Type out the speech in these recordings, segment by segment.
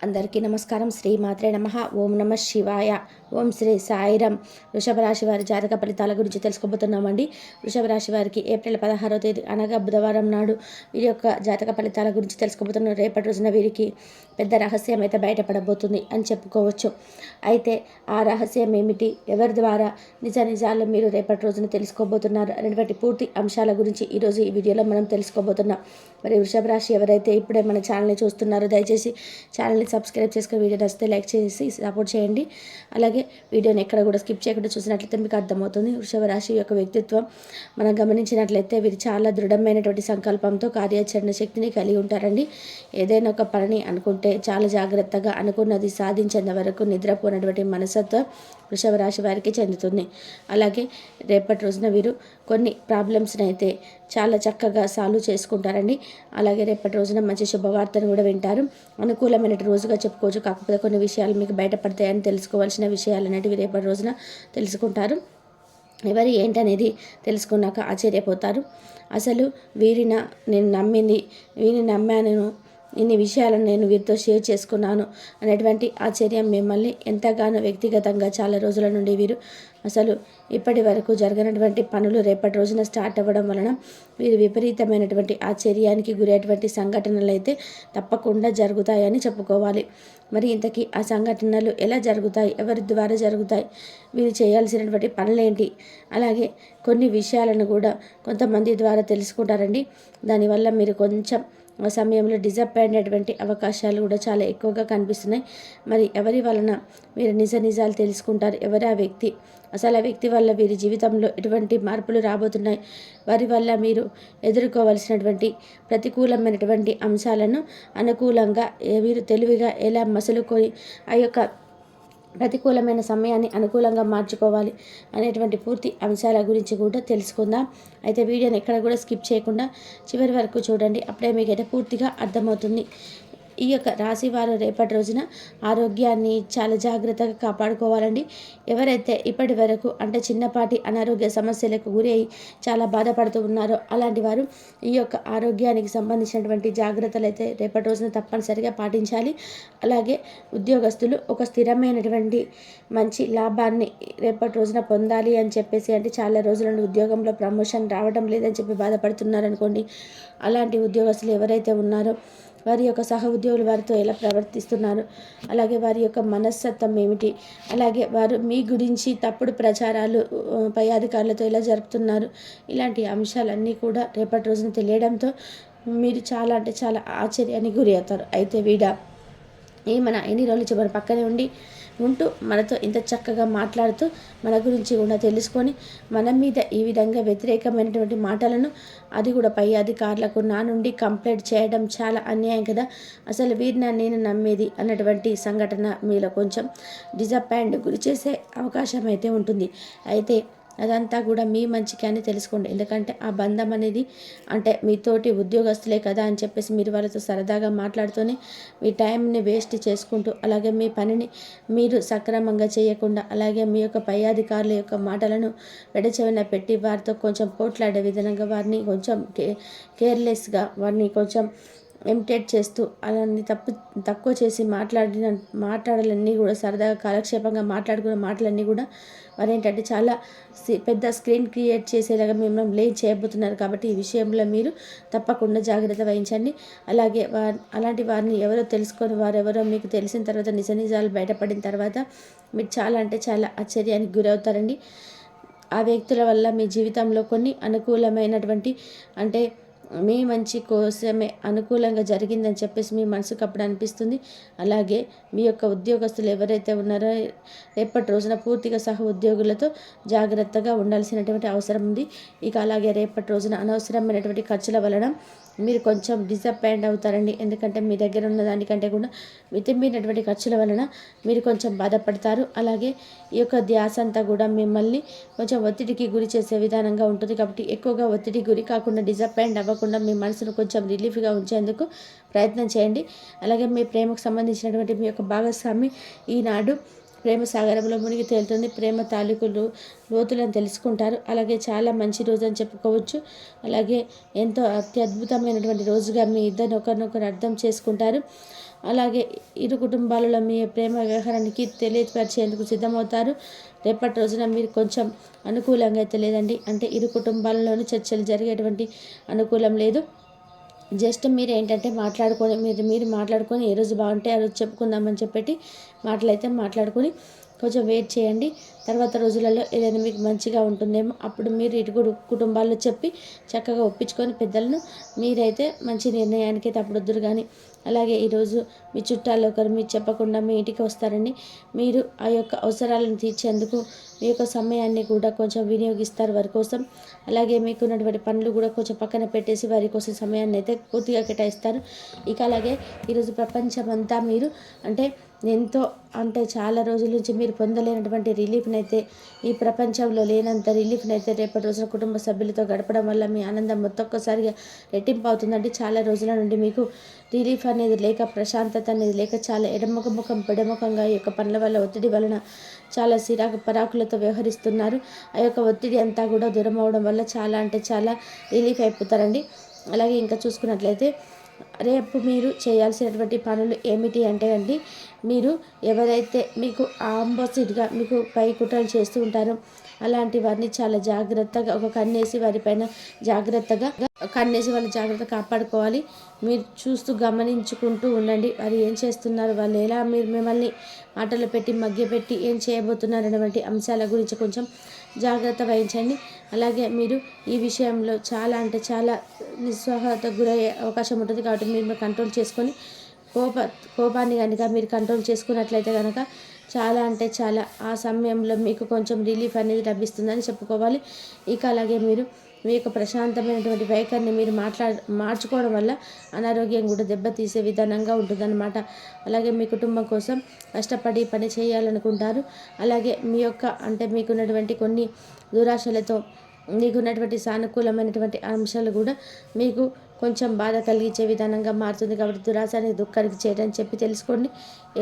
అందరికీ నమస్కారం. శ్రీమాత్రే నమః. ఓం నమ శివాయ. ఓం శ్రీ సాయిరం. వృషభ రాశి వారి జాతక ఫలితాల గురించి తెలుసుకోబోతున్నామండి. వృషభ రాశి వారికి ఏప్రిల్ 16వ తేదీ అనగా బుధవారం నాడు వీరి యొక్క జాతక ఫలితాల గురించి తెలుసుకోబోతున్నాం. రేపటి రోజున వీరికి పెద్ద రహస్యం అయితే బయటపడబోతుంది అని చెప్పుకోవచ్చు. అయితే ఆ రహస్యం ఏమిటి, ఎవరి ద్వారా నిజాలు మీరు రేపటి రోజున తెలుసుకోబోతున్నారు అనేటువంటి పూర్తి అంశాల గురించి ఈరోజు ఈ వీడియోలో మనం తెలుసుకోబోతున్నాం. మరి వృషభ రాశి ఎవరైతే ఇప్పుడే మన ఛానల్ని చూస్తున్నారో దయచేసి ఛానల్ని సబ్స్క్రైబ్ చేసుకుని వీడియో నచ్చితే లైక్ చేసి సపోర్ట్ చేయండి. అలాగే వీడియోని ఎక్కడ కూడా స్కిప్ చేయకుండా చూసినట్లయితే మీకు అర్థమవుతుంది. వృషభ రాశి యొక్క వ్యక్తిత్వం మనం గమనించినట్లయితే వీరు చాలా దృఢమైనటువంటి సంకల్పంతో కార్యాచరణ శక్తిని కలిగి ఉంటారండి. ఏదైనా ఒక పనిని అనుకుంటే చాలా జాగ్రత్తగా అనుకున్నది సాధించేంత వరకు నిద్రపోయినటువంటి మనస్తత్వం వృషభ రాశి వారికి చెందుతుంది. అలాగే రేపటి రోజున వీరు కొన్ని ప్రాబ్లమ్స్ని అయితే చాలా చక్కగా సాల్వ్ చేసుకుంటారండి. అలాగే రేపటి రోజున మంచి శుభవార్తను కూడా వింటారు. అనుకూలమైన రోజుగా చెప్పుకోవచ్చు. కాకపోతే కొన్ని విషయాలు మీకు బయటపడతాయని తెలుసుకోవాల్సిన విషయాలు అనేటివి రేపటి రోజున తెలుసుకుంటారు. ఎవరు ఏంటనేది తెలుసుకున్నాక ఆశ్చర్యపోతారు. అసలు నేను నమ్మింది, వీరిని నమ్మాను, ఇన్ని విషయాలను నేను వీరితో షేర్ చేసుకున్నాను అనేటువంటి ఆశ్చర్యం మిమ్మల్ని ఎంతగానో వ్యక్తిగతంగా చాలా రోజుల నుండి వీరు అసలు ఇప్పటి వరకు జరగనటువంటి పనులు రేపటి రోజున స్టార్ట్ అవ్వడం వలన వీరు విపరీతమైనటువంటి ఆశ్చర్యానికి గురైనటువంటి సంఘటనలు అయితే తప్పకుండా జరుగుతాయని చెప్పుకోవాలి. మరి ఇంతకీ ఆ సంఘటనలు ఎలా జరుగుతాయి, ఎవరి ద్వారా జరుగుతాయి, వీరు చేయాల్సినటువంటి పనులేంటి, అలాగే కొన్ని విషయాలను కూడా కొంతమంది ద్వారా తెలుసుకుంటారండి. దానివల్ల మీరు కొంచెం ఆ సమయంలో డిసప్పాయింట్ అయ్యేటువంటి అవకాశాలు కూడా చాలా ఎక్కువగా కనిపిస్తున్నాయి. మరి ఎవరి వలన మీరు నిజాలు తెలుసుకుంటారు, ఎవరు ఆ వ్యక్తి, అసలు ఆ వ్యక్తి వల్ల వీరి జీవితంలో ఎటువంటి మార్పులు రాబోతున్నాయి, వారి వల్ల మీరు ఎదుర్కోవలసినటువంటి ప్రతికూలమైనటువంటి అంశాలను అనుకూలంగా వీరు తెలివిగా ఎలా మసులుకొని ఆ యొక్క ప్రతికూలమైన సమయాన్ని అనుకూలంగా మార్చుకోవాలి అనేటువంటి పూర్తి అంశాల గురించి కూడా తెలుసుకుందాం. అయితే వీడియోని ఎక్కడ కూడా స్కిప్ చేయకుండా చివరి వరకు చూడండి. అప్పుడే మీకైతే పూర్తిగా అర్థమవుతుంది. ఈ యొక్క రాశి వారు రేపటి రోజున ఆరోగ్యాన్ని చాలా జాగ్రత్తగా కాపాడుకోవాలండి. ఎవరైతే ఇప్పటి వరకు అంటే చిన్నపాటి అనారోగ్య సమస్యలకు గురి అయి చాలా బాధపడుతూ ఉన్నారో అలాంటి వారు ఈ యొక్క ఆరోగ్యానికి సంబంధించినటువంటి జాగ్రత్తలు అయితే రేపటి రోజున తప్పనిసరిగా పాటించాలి. అలాగే ఉద్యోగస్తులు ఒక స్థిరమైనటువంటి మంచి లాభాన్ని రేపటి రోజున పొందాలి అని చెప్పేసి, అంటే చాలా రోజుల నుండి ఉద్యోగంలో ప్రమోషన్ రావడం లేదని చెప్పి బాధపడుతున్నారనుకోండి, అలాంటి ఉద్యోగస్తులు ఎవరైతే ఉన్నారో వారి యొక్క సహ ఉద్యోగులు వారితో ఎలా ప్రవర్తిస్తున్నారు, అలాగే వారి యొక్క మనస్తత్వం ఏమిటి, అలాగే వారు మీ గురించి తప్పుడు ప్రచారాలు పై అధికారులతో ఎలా జరుపుతున్నారు, ఇలాంటి అంశాలన్నీ కూడా రేపటి రోజున తెలియడంతో మీరు చాలా అంటే చాలా ఆశ్చర్యానికి గురి అవుతారు. అయితే ఏమన్నా ఎన్ని రోజులు మన పక్కనే ఉంటూ మనతో ఇంత చక్కగా మాట్లాడుతూ మన గురించి కూడా తెలుసుకొని మన మీద ఈ విధంగా వ్యతిరేకమైనటువంటి మాటలను, అది కూడా పై అధికారులకు నా నుండి కంప్లైంట్ చేయడం చాలా అన్యాయం కదా, అసలు వీరిని నేను నమ్మేది అన్నటువంటి సంఘటన మీలో కొంచెం డిసప్పాయింట్ గురి చేసే అవకాశం అయితే ఉంటుంది. అయితే అదంతా కూడా మీ మంచికి అని తెలుసుకోండి. ఎందుకంటే ఆ బంధం అనేది అంటే మీతోటి ఉద్యోగస్తులే కదా అని చెప్పేసి మీరు వాళ్ళతో సరదాగా మాట్లాడుతూనే మీ టైంని వేస్ట్ చేసుకుంటూ, అలాగే మీ పనిని మీరు సక్రమంగా చేయకుండా, అలాగే మీ యొక్క పై అధికారుల యొక్క మాటలను పెడచెవిన పెట్టి వారితో కొంచెం పోట్లాడే విధంగా వారిని కొంచెం కేర్లెస్గా వారిని కొంచెం ఇమిటేట్ చేస్తూ అలాన్ని తక్కువ చేసి మాట్లాడాలన్నీ కూడా సరదాగా కాలక్షేపంగా మాట్లాడుకున్న మాటలన్నీ కూడా మరి ఏంటంటే చాలా పెద్ద స్క్రీన్ క్రియేట్ చేసేలాగా మిమ్మల్ని బ్లేమ్ చేయబోతున్నారు. కాబట్టి ఈ విషయంలో మీరు తప్పకుండా జాగ్రత్త వహించండి. అలాగే అలాంటి వారిని ఎవరో తెలుసుకొని వారెవరో మీకు తెలిసిన తర్వాత నిజాలు బయటపడిన తర్వాత మీరు చాలా అంటే చాలా ఆశ్చర్యానికి గురవుతారండి. ఆ వ్యక్తుల వల్ల మీ జీవితంలో కొన్ని అనుకూలమైనటువంటి అంటే మీ మంచి కోసమే అనుకూలంగా జరిగిందని చెప్పేసి మీ మనసుకు అప్పుడు అనిపిస్తుంది. అలాగే మీ యొక్క ఉద్యోగస్తులు ఎవరైతే ఉన్నారో రేపటి రోజున పూర్తిగా సహ ఉద్యోగులతో జాగ్రత్తగా ఉండాల్సినటువంటి అవసరం ఉంది. ఇక అలాగే రేపటి రోజున అనవసరమైనటువంటి ఖర్చుల వలన మీరు కొంచెం డిసప్పాయింట్ అవుతారండి. ఎందుకంటే మీ దగ్గర ఉన్న దానికంటే కూడా మితిమీరినటువంటి ఖర్చుల వలన మీరు కొంచెం బాధపడతారు. అలాగే ఈ యొక్క ధ్యాస అంతా కూడా మిమ్మల్ని కొంచెం ఒత్తిడికి గురి చేసే విధానంగా ఉంటుంది. కాబట్టి ఎక్కువగా ఒత్తిడికి గురి కాకుండా, డిసప్పాయింట్ అవ్వకుండా మీ మనసును కొంచెం రిలీఫ్గా ఉంచేందుకు ప్రయత్నం చేయండి. అలాగే మీ ప్రేమకు సంబంధించినటువంటి మీ యొక్క భాగస్వామి ఈనాడు ప్రేమ సాగరంలో మునిగి తేలుతుంది. ప్రేమ తాలూకులు లోతులను తెలుసుకుంటారు. అలాగే చాలా మంచి రోజు అని చెప్పుకోవచ్చు. అలాగే ఎంతో అత్యద్భుతమైనటువంటి రోజుగా మీ ఇద్దరిని ఒకరినొకరు అర్థం చేసుకుంటారు. అలాగే ఇరు కుటుంబాలలో మీ ప్రేమ వ్యవహారానికి తెలియపరిచేందుకు సిద్ధమవుతారు. రేపటి రోజున మీరు కొంచెం అనుకూలంగా అయితే లేదండి. అంటే ఇరు కుటుంబాలలోనూ చర్చలు జరిగేటువంటి అనుకూలం లేదు. జస్ట్ మీరు ఏంటంటే మీరు మాట్లాడుకొని ఏ రోజు బాగుంటే ఆ రోజు చెప్పుకుందామని చెప్పేటి మాటలైతే మాట్లాడుకొని కొంచెం వెయిట్ చేయండి. తర్వాత రోజులలో ఏదైనా మీకు మంచిగా ఉంటుందేమో అప్పుడు మీరు ఇటు కుటుంబాల్లో చెప్పి చక్కగా ఒప్పించుకొని పెద్దలను మీరైతే మంచి నిర్ణయానికి అయితే అప్పుడు వద్దురు. కానీ అలాగే ఈరోజు మీ చుట్టాల్లో ఒకరు మీరు చెప్పకుండా మీ ఇంటికి వస్తారండి. మీరు ఆ యొక్క అవసరాలను తీర్చేందుకు మీ యొక్క సమయాన్ని కూడా కొంచెం వినియోగిస్తారు వారి కోసం. అలాగే మీకున్నటువంటి పనులు కూడా కొంచెం పక్కన పెట్టేసి వారి కోసం సమయాన్ని అయితే పూర్తిగా కేటాయిస్తారు. ఇక అలాగే ఈరోజు ప్రపంచమంతా మీరు అంటే చాలా రోజుల నుంచి మీరు పొందలేనటువంటి రిలీఫ్ని అయితే ఈ ప్రపంచంలో లేనంత రిలీఫ్ని అయితే రేపటి రోజున కుటుంబ సభ్యులతో గడపడం వల్ల మీ ఆనందం ఒక్కసారిగా రెట్టింపు అవుతుందండి. చాలా రోజుల నుండి మీకు రిలీఫ్ అనేది లేక, ప్రశాంతత అనేది లేక చాలా పెడముఖంగా ఈ యొక్క పనుల వల్ల ఒత్తిడి వలన చాలా పరాకులతో వ్యవహరిస్తున్నారు. ఆ యొక్క ఒత్తిడి అంతా కూడా దూరం అవడం వల్ల చాలా రిలీఫ్ అయిపోతారండి. అలాగే ఇంకా చూసుకున్నట్లయితే రేపు మీరు చేయాల్సినటువంటి పనులు ఏమిటి అంటే అండి, మీరు ఎవరైతే మీకు ఆపోజిట్గా మీకు పై కుట్రలు చేస్తూ ఉంటారో అలాంటి వారిని చాలా జాగ్రత్తగా ఒక కన్నేసి వారిపైన వాళ్ళు జాగ్రత్తగా కాపాడుకోవాలి. మీరు చూస్తూ గమనించుకుంటూ ఉండండి వారు ఏం చేస్తున్నారు, వాళ్ళు ఎలా మీరు మిమ్మల్ని మాటలు పెట్టి మభ్యపెట్టి ఏం చేయబోతున్నారు అనేటువంటి అంశాల గురించి కొంచెం జాగ్రత్త వహించండి. అలాగే మీరు ఈ విషయంలో చాలా నిస్సహాయతకు గురయ్యే అవకాశం ఉంటుంది. కాబట్టి మీరు కంట్రోల్ చేసుకొని కోపాన్ని కనుక మీరు కంట్రోల్ చేసుకున్నట్లయితే కనుక చాలా ఆ సమయంలో మీకు కొంచెం రిలీఫ్ అనేది లభిస్తుందని చెప్పుకోవాలి. ఇక అలాగే మీరు మీ యొక్క ప్రశాంతమైనటువంటి వైఖరిని మీరు మార్చుకోవడం వల్ల అనారోగ్యం కూడా దెబ్బతీసే విధానంగా ఉంటుందన్నమాట. అలాగే మీ కుటుంబం కోసం కష్టపడి పని చేయాలనుకుంటారు. అలాగే మీకున్నటువంటి కొన్ని దురాశలతో మీకున్నటువంటి సానుకూలమైనటువంటి అంశాలు కూడా మీకు కొంచెం బాధ కలిగించే విధానంగా మారుతుంది. కాబట్టి దురాశ అనేది దుఃఖానికి చేయడం చెప్పి తెలుసుకోండి.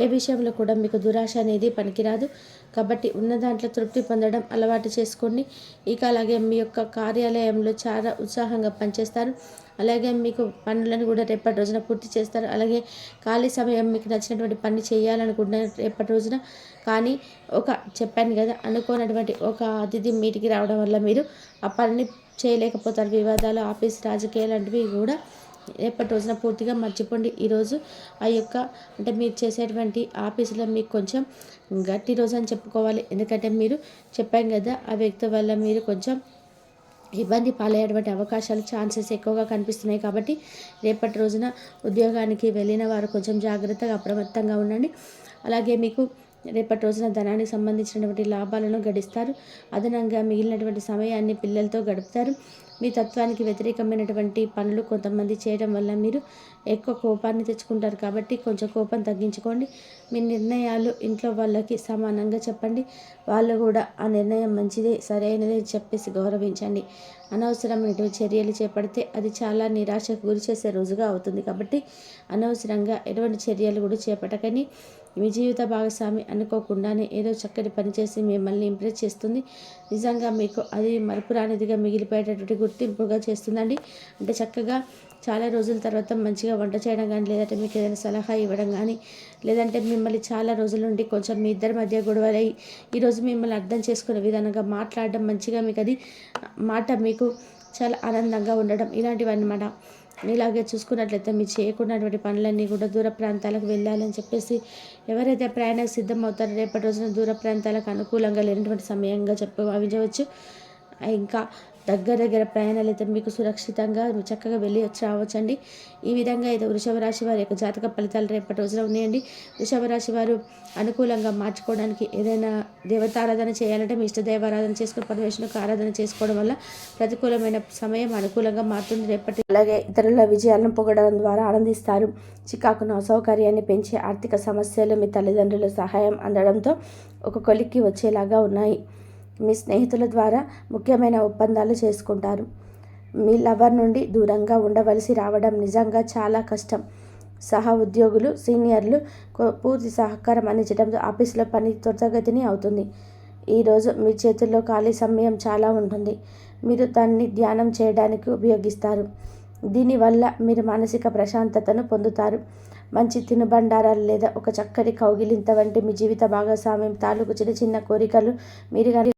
ఏ విషయంలో కూడా మీకు దురాశ అనేది పనికిరాదు. కాబట్టి ఉన్న దాంట్లో తృప్తి పొందడం అలవాటు చేసుకోండి. ఇక అలాగే మీ యొక్క కార్యాలయంలో చాలా ఉత్సాహంగా పనిచేస్తారు. అలాగే మీకు పనులను కూడా రేపటి రోజున పూర్తి చేస్తారు. అలాగే ఖాళీ సమయం మీకు నచ్చినటువంటి పని చేయాలనుకుంటున్నారు రేపటి రోజున. కానీ చెప్పాను కదా, అనుకోనటువంటి ఒక అతిథి మీటికి రావడం వల్ల మీరు ఆ పనిని చేయలేకపోతారు. వివాదాలు, ఆఫీస్ రాజకీయాలు లాంటివి కూడా రేపటి రోజున పూర్తిగా మర్చిపోండి. ఈరోజు మీరు చేసేటువంటి ఆఫీసులో మీకు కొంచెం గట్టి రోజు అని చెప్పుకోవాలి. ఎందుకంటే మీరు చెప్పాం కదా, ఆ వ్యక్తి వల్ల మీరు కొంచెం ఇబ్బంది పాలయ్యేటువంటి అవకాశాలు ఛాన్సెస్ ఎక్కువగా కనిపిస్తున్నాయి. కాబట్టి రేపటి రోజున ఉద్యోగానికి వెళ్ళిన వారు కొంచెం జాగ్రత్తగా అప్రమత్తంగా ఉండండి. అలాగే మీకు రేపటి రోజున ధనానికి సంబంధించినటువంటి లాభాలను గడిస్తారు. అదనంగా మిగిలినటువంటి సమయాన్ని పిల్లలతో గడుపుతారు. మీ తత్వానికి వ్యతిరేకమైనటువంటి పనులు కొంతమంది చేయడం వల్ల మీరు ఎక్కువ కోపాన్ని తెచ్చుకుంటారు. కాబట్టి కొంచెం కోపం తగ్గించుకోండి. మీ నిర్ణయాలు ఇంట్లో వాళ్ళకి సమానంగా చెప్పండి. వాళ్ళు కూడా ఆ నిర్ణయం మంచిదే, సరైనదే చెప్పేసి గౌరవించండి. అనవసరమైనటువంటి చర్యలు చేపడితే అది చాలా నిరాశకు గురి చేసే రోజుగా అవుతుంది. కాబట్టి అనవసరంగా ఎటువంటి చర్యలు కూడా చేపట్టకని మీ జీవిత భాగస్వామి అనుకోకుండానే ఏదో చక్కటి పని చేసి మిమ్మల్ని ఇంప్రెస్ చేస్తుంది. నిజంగా మీకు అది మరపురానిదిగా మిగిలిపోయేటటువంటి గుర్తింపుగా చేస్తుందండి. అంటే చక్కగా చాలా రోజుల తర్వాత మంచిగా వంట చేయడం కానీ, లేదంటే మీకు ఏదైనా సలహా ఇవ్వడం కానీ, లేదంటే మిమ్మల్ని చాలా రోజుల నుండి కొంచెం మీ ఇద్దరి మధ్య గొడవలై ఈరోజు మిమ్మల్ని అర్థం చేసుకునే విధానంగా మాట్లాడడం, మంచిగా మీకు అది మాట మీకు చాలా ఆనందంగా ఉండడం, ఇలాంటివన్నమాట. ఇలాగే చూసుకున్నట్లయితే మీరు చేయకున్నటువంటి పనులన్నీ కూడా దూర ప్రాంతాలకు వెళ్ళాలని చెప్పేసి ఎవరైతే ప్రయాణానికి సిద్ధమవుతారో రేపటి రోజున దూర ప్రాంతాలకు అనుకూలంగా లేనటువంటి సమయంగా భావించవచ్చు. ఇంకా దగ్గర ప్రయాణాలు అయితే మీకు సురక్షితంగా చక్కగా వెళ్ళి రావచ్చండి. ఈ విధంగా అయితే వృషభ రాశి వారి యొక్క జాతక ఫలితాలు రేపటి రోజున ఉన్నాయండి. వృషభ రాశి వారు అనుకూలంగా మార్చుకోవడానికి ఏదైనా దేవతారాధన చేయాలంటే మీ ఇష్ట దైవారాధన చేసుకుని పరమేశ్వరునికి ఆరాధన చేసుకోవడం వల్ల ప్రతికూలమైన సమయం అనుకూలంగా మారుతుంది రేపటి. అలాగే ఇతరుల విజయాలను పొగడడం ద్వారా ఆనందిస్తారు. చికాకును, అసౌకర్యాన్ని పెంచే ఆర్థిక సమస్యలు మీ తల్లిదండ్రుల సహాయం అందడంతో ఒక కొలిక్కి వచ్చేలాగా ఉన్నాయి. మీ స్నేహితుల ద్వారా ముఖ్యమైన ఒప్పందాలు చేసుకుంటారు. మీ లవర్ నుండి దూరంగా ఉండవలసి రావడం నిజంగా చాలా కష్టం. సహ ఉద్యోగులు, సీనియర్లు పూర్తి సహకారం అందించడంతో ఆఫీసులో పని త్వరితగతిని అవుతుంది. ఈరోజు మీ చేతుల్లో ఖాళీ సమయం చాలా ఉంటుంది. మీరు దాన్ని ధ్యానం చేయడానికి ఉపయోగిస్తారు. దీనివల్ల మీరు మానసిక ప్రశాంతతను పొందుతారు. మంచి తినుబండారాలు లేదా ఒక చక్కటి కౌగిలింత వంటి మీ జీవిత భాగస్వామ్యం తాలూకు చిన్న చిన్న కోరికలు మీరు కానీ